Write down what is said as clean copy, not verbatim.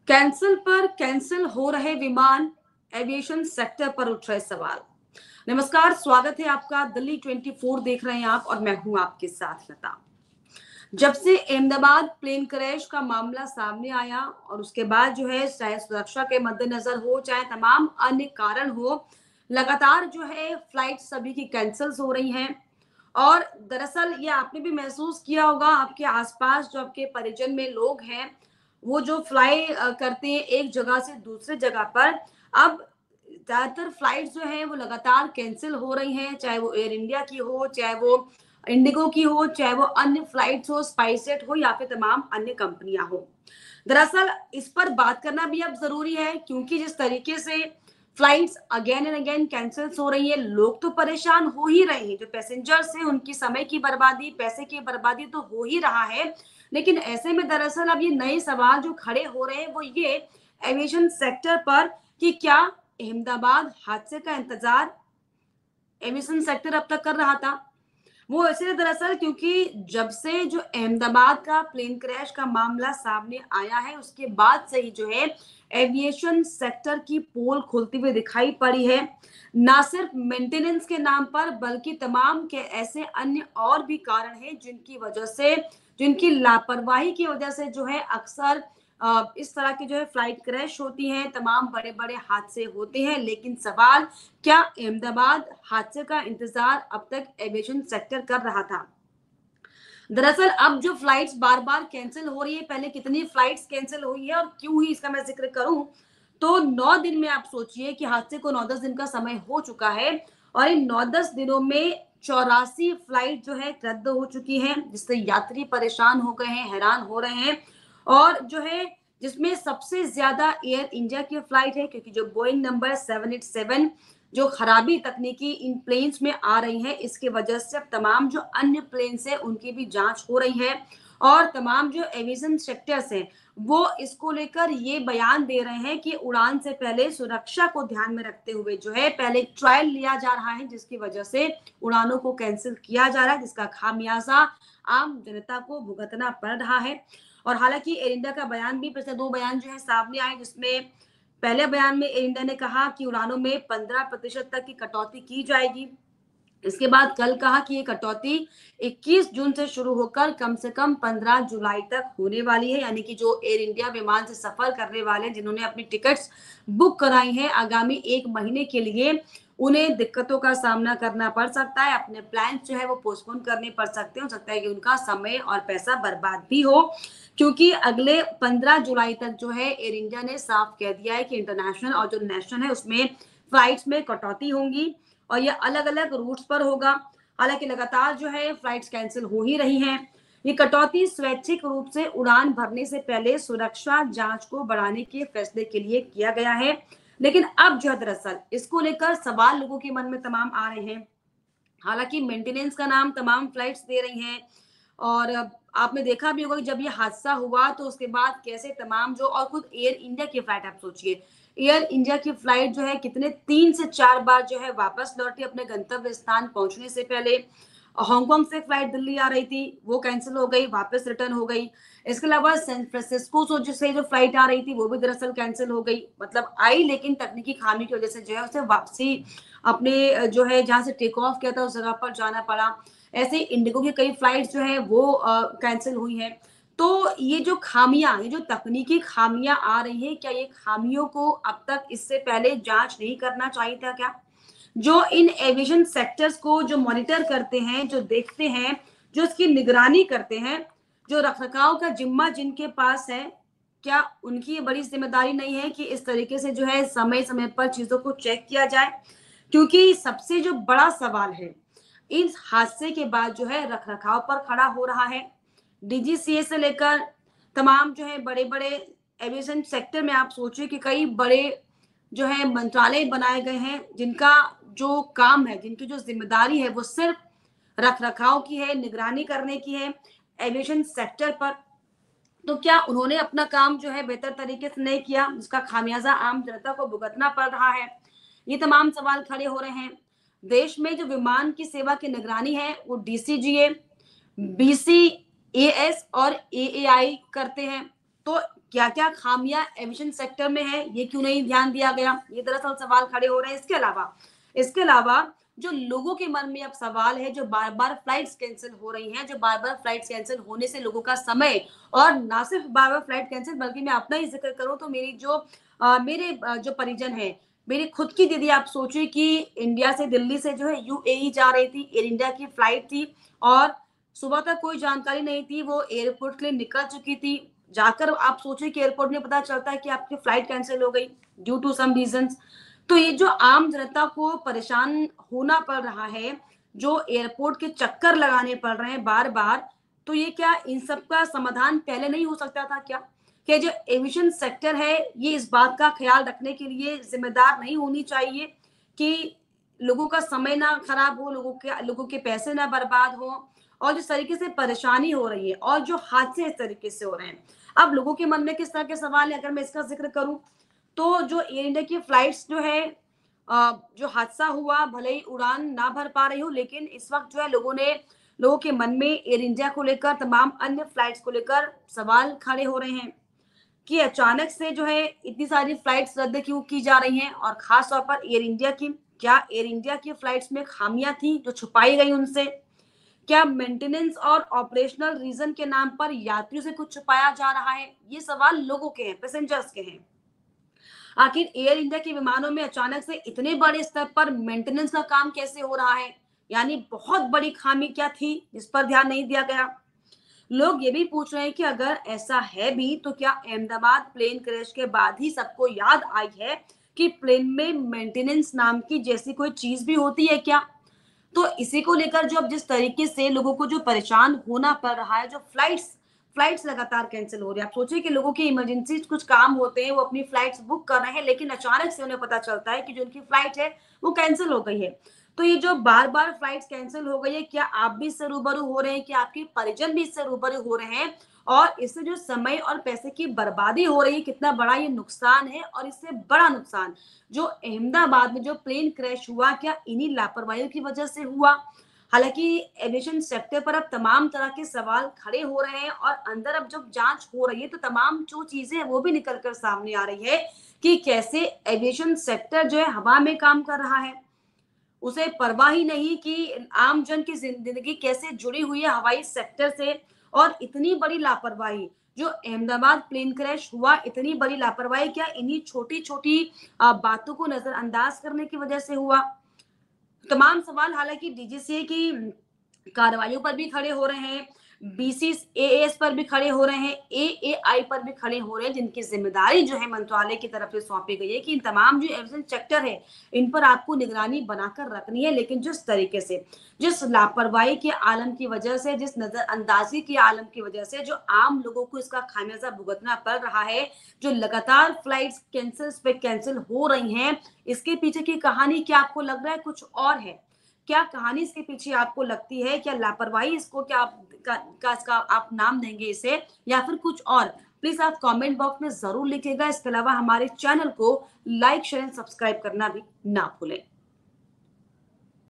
Cancel पर cancel हो रहे विमान, एविएशन सेक्टर पर उठ रहे सवाल। नमस्कार, स्वागत है आपका। दिल्ली 24 देख रहे हैं आप और मैं हूं आपके साथ लता। जब से अहमदाबाद प्लेन क्रैश का मामला सामने आया और उसके बाद जो है, चाहे सुरक्षा के मद्देनजर हो चाहे तमाम अन्य कारण हो, लगातार जो है फ्लाइट सभी की कैंसिल्स हो रही हैं। और दरअसल ये आपने भी महसूस किया होगा, आपके आसपास जो आपके परिजन में लोग हैं, वो जो फ्लाई करते हैं एक जगह से दूसरे जगह पर। अब ज्यादातर फ्लाइट जो है वो लगातार कैंसिल हो रही हैं, चाहे वो एयर इंडिया की हो, चाहे वो इंडिगो की हो, चाहे वो अन्य फ्लाइट्स हो, स्पाइसजेट हो या फिर तमाम अन्य कंपनियां हो। दरअसल इस पर बात करना भी अब जरूरी है, क्योंकि जिस तरीके से flights again and again cancels हो रही है, लोग तो परेशान हो ही रहे हैं। जो पैसेंजर्स हैं उनकी समय की बर्बादी, पैसे की बर्बादी तो हो ही रहा है। लेकिन ऐसे में दरअसल अब ये नए सवाल जो खड़े हो रहे हैं वो ये एविएशन सेक्टर पर, कि क्या अहमदाबाद हादसे का इंतजार एविएशन सेक्टर अब तक कर रहा था। वो इसलिए दरअसल क्योंकि जब से जो अहमदाबाद का प्लेन क्रैश का मामला सामने आया है, उसके बाद से ही जो है एविएशन सेक्टर की पोल खुलती हुई दिखाई पड़ी है। ना सिर्फ मेंटेनेंस के नाम पर, बल्कि तमाम के ऐसे अन्य और भी कारण हैं जिनकी वजह से, जिनकी लापरवाही की वजह से जो है अक्सर इस तरह की जो है फ्लाइट क्रैश होती हैं, तमाम बड़े बड़े हादसे होते हैं। लेकिन सवाल, क्या अहमदाबाद हादसे का इंतजार अब तक एविएशन सेक्टर कर रहा था? दरअसल अब जो फ्लाइट्स बार बार कैंसिल हो रही है, पहले कितनी फ्लाइट्स कैंसिल हुई है और क्यों हुई, इसका मैं जिक्र करूं तो 9 दिन में आप सोचिए कि हादसे को 9-10 दिन का समय हो चुका है। और इन 9-10 दिनों में 84 फ्लाइट जो है रद्द हो चुकी हैं, जिससे यात्री परेशान हो गए हैं, हैरान हो रहे हैं। और जो है जिसमें सबसे ज्यादा एयर इंडिया की फ्लाइट है, क्योंकि जो बोइंग नंबर 787 जो खराबी तकनीकी इन प्लेन्स में आ रही है, इसकी वजह से अब तमाम जो अन्य प्लेन्स है उनकी भी जांच हो रही है। और तमाम जो एविएशन सेक्टर्स हैं वो इसको लेकर ये बयान दे रहे हैं कि उड़ान से पहले सुरक्षा को ध्यान में रखते हुए जो है पहले ट्रायल लिया जा रहा है, जिसकी वजह से उड़ानों को कैंसिल किया जा रहा है, जिसका खामियाजा आम जनता को भुगतना पड़ रहा है। और हालांकि एयर इंडिया का बयान भी, पिछले 2 बयान जो है सामने आए, जिसमें पहले बयान में एयर इंडिया ने कहा कि उड़ानों में 15% तक की कटौती की जाएगी। इसके बाद कल कहा कि ये कटौती 21 जून से शुरू होकर कम से कम 15 जुलाई तक होने वाली है। यानी कि जो एयर इंडिया विमान से सफर करने वाले, जिन्होंने अपनी टिकट्स बुक कराई हैं आगामी 1 महीने के लिए, उन्हें दिक्कतों का सामना करना पड़ सकता है। अपने प्लान जो है वो पोस्टपोन करने पड़ सकते हैं। हो सकता है कि उनका समय और पैसा बर्बाद भी हो, क्योंकि अगले 15 जुलाई तक जो है एयर इंडिया ने साफ कह दिया है कि इंटरनेशनल और जो नेशनल है उसमें फ्लाइट्स में कटौती होंगी और ये अलग अलग रूट्स पर होगा। हालांकि लगातार जो है फ्लाइट्स कैंसिल हो ही रही हैं। ये कटौती स्वैच्छिक रूप से उड़ान भरने से पहले सुरक्षा जांच को बढ़ाने के फैसले के लिए किया गया है। लेकिन अब जो है दरअसल इसको लेकर सवाल लोगों के मन में तमाम आ रहे हैं। हालांकि मेंटेनेंस का नाम तमाम फ्लाइट्स दे रही हैं। और आपने देखा भी होगा कि जब ये हादसा हुआ तो उसके बाद कैसे तमाम जो, और खुद एयर इंडिया की फ्लाइट आप सोचिए, एयर इंडिया की फ्लाइट जो है कितने 3 से 4 बार जो है वापस लौटी अपने गंतव्य स्थान पहुंचने से पहले। हांगकांग से फ्लाइट दिल्ली आ रही थी, वो कैंसिल हो गई, वापस रिटर्न हो गई। इसके अलावा सैन फ्रांसिस्को से जो फ्लाइट आ रही थी वो भी दरअसल कैंसिल हो गई। मतलब आई, लेकिन तकनीकी खामी की वजह से जो है उसे वापसी अपने जो है जहां से टेक ऑफ किया था उस जगह पर जाना पड़ा। ऐसे इंडिगो की कई फ्लाइट्स जो है वो कैंसिल हुई हैं। तो ये जो खामियां, ये जो तकनीकी खामियां आ रही हैं, क्या ये खामियों को अब तक इससे पहले जांच नहीं करना चाहिए था क्या? जो इन एविएशन सेक्टर्स को जो मॉनिटर करते हैं, जो देखते हैं, जो इसकी निगरानी करते हैं, जो रखरखाव का जिम्मा जिनके पास है, क्या उनकी ये बड़ी जिम्मेदारी नहीं है कि इस तरीके से जो है समय समय पर चीजों को चेक किया जाए? क्योंकि सबसे जो बड़ा सवाल है इस हादसे के बाद जो है रखरखाव पर खड़ा हो रहा है। डीजीसीए से लेकर तमाम जो है बड़े बड़े एविएशन सेक्टर में आप सोचिए कि कई बड़े जो है मंत्रालय बनाए गए हैं, जिनका जो काम है, जिनकी जो जिम्मेदारी है वो सिर्फ रखरखाव की है, निगरानी करने की है एविएशन सेक्टर पर। तो क्या उन्होंने अपना काम जो है बेहतर तरीके से नहीं किया, जिसका खामियाजा आम जनता को भुगतना पड़ रहा है? ये तमाम सवाल खड़े हो रहे हैं। देश में जो विमान की सेवा की निगरानी है वो डीसीजीए, बीसीएएस और एएआई करते हैं। तो क्या क्या खामियां एविएशन सेक्टर में है, ये क्यों नहीं ध्यान दिया गया, ये दरअसल सवाल खड़े हो रहे हैं। इसके अलावा जो लोगों के मन में अब सवाल है, जो बार बार फ्लाइट्स कैंसिल हो रही हैं, जो बार बार फ्लाइट्स कैंसिल होने से लोगों का समय, और ना सिर्फ बार बार फ्लाइट कैंसिल, बल्कि मैं अपना ही जिक्र करूं तो मेरे जो परिजन है, मेरी खुद की दीदी, आप सोचिए कि इंडिया से, दिल्ली से जो है यूएई जा रही थी, एयर इंडिया की फ्लाइट थी, और सुबह तक कोई जानकारी नहीं थी, वो एयरपोर्ट के लिए निकल चुकी थी। जाकर आप सोचिए कि एयरपोर्ट में पता चलता है कि आपकी फ्लाइट कैंसिल हो गई ड्यू टू सम रीजंस। तो ये जो आम जनता को परेशान होना पड़ रहा है, जो एयरपोर्ट के चक्कर लगाने पड़ रहे हैं बार बार, तो ये क्या इन सब का समाधान पहले नहीं हो सकता था क्या? कि जो एविएशन सेक्टर है, ये इस बात का ख्याल रखने के लिए जिम्मेदार नहीं होनी चाहिए कि लोगों का समय ना खराब हो, लोगों के पैसे ना बर्बाद हो, और जिस तरीके से परेशानी हो रही है और जो हादसे इस तरीके से हो रहे हैं, अब लोगों के मन में किस तरह के सवाल है, अगर मैं इसका जिक्र करूं तो जो एयर इंडिया की फ्लाइट्स जो है, जो हादसा हुआ, भले ही उड़ान ना भर पा रही हो, लेकिन इस वक्त जो है लोगों के मन में एयर इंडिया को लेकर, तमाम अन्य फ्लाइट्स को लेकर सवाल खड़े हो रहे हैं कि अचानक से जो है इतनी सारी फ्लाइट्स रद्द क्यों की जा रही हैं, और खास तौर पर एयर इंडिया की। क्या एयर इंडिया की फ्लाइट्स में खामियां थी जो छुपाई गई उनसे? क्या मेंटेनेंस और ऑपरेशनल रीजन के नाम पर यात्रियों से कुछ छुपाया जा रहा है? ये सवाल लोगों के हैं, पैसेंजर्स के हैं। आखिर एयर इंडिया के विमानों में अचानक से इतने बड़े स्तर पर मेंटेनेंस का काम कैसे हो रहा है? यानी बहुत बड़ी खामी क्या थी जिस पर ध्यान नहीं दिया गया? लोग ये भी पूछ रहे हैं कि अगर ऐसा है भी, तो क्या अहमदाबाद प्लेन क्रैश के बाद ही सबको याद आई है कि प्लेन में मेंटेनेंस नाम की जैसी कोई चीज भी होती है क्या? तो इसी को लेकर जो अब जिस तरीके से लोगों को जो परेशान होना पड़ रहा है, जो फ्लाइट्स लगातार कैंसिल हो रही है। आप सोचिए कि लोगों की इमरजेंसी कुछ काम होते हैं, वो अपनी फ्लाइट्स बुक कर रहे हैं, लेकिन अचानक से उन्हें पता चलता है कि जो उनकी फ्लाइट है वो कैंसिल हो गई है। तो ये जो बार बार फ्लाइट्स कैंसिल हो गई है, क्या आप भी इससे रूबरू हो रहे हैं, कि आपके परिजन भी इससे रूबरू हो रहे हैं, और इससे जो समय और पैसे की बर्बादी हो रही है, कितना बड़ा ये नुकसान है, और इससे बड़ा नुकसान जो अहमदाबाद में जो प्लेन क्रैश हुआ, क्या इन्हीं लापरवाहियों की वजह से हुआ? हालांकि एविएशन सेक्टर पर अब तमाम तरह के सवाल खड़े हो रहे हैं, और अंदर अब जब जांच हो रही है तो तमाम जो चीजें हैं वो भी निकल कर सामने आ रही है कि कैसे एविएशन सेक्टर जो है हवा में काम कर रहा है। उसे परवाह ही नहीं कि आम जन की जिंदगी कैसे जुड़ी हुई है हवाई सेक्टर से, और इतनी बड़ी लापरवाही जो अहमदाबाद प्लेन क्रैश हुआ, इतनी बड़ी लापरवाही क्या इन्हीं छोटी छोटी बातों को नजरअंदाज करने की वजह से हुआ? तमाम सवाल हालांकि डीजीसीए की कार्रवाइयों पर भी खड़े हो रहे हैं, बीसीएएस पर भी खड़े हो रहे हैं, एएआई पर भी खड़े हो रहे हैं, जिनकी जिम्मेदारी जो है मंत्रालय की तरफ से सौंपी गई है कि इन तमाम जो एविएशन सेक्टर है, इन पर आपको निगरानी बनाकर रखनी है। लेकिन जिस तरीके से, जिस लापरवाही के आलम की वजह से, जिस नजरअंदाजी के आलम की वजह से जो आम लोगों को इसका खामियाजा भुगतना पड़ रहा है, जो लगातार फ्लाइट्स कैंसिल पे कैंसिल हो रही हैं, इसके पीछे की कहानी क्या आपको लग रहा है कुछ और है? क्या कहानी इसके पीछे आपको लगती है? क्या लापरवाही इसको, क्या आप इसका आप नाम देंगे इसे, या फिर कुछ और? प्लीज आप कमेंट बॉक्स में जरूर लिखिएगा। इसके अलावा हमारे चैनल को लाइक, शेयर एंड सब्सक्राइब करना भी ना भूलें।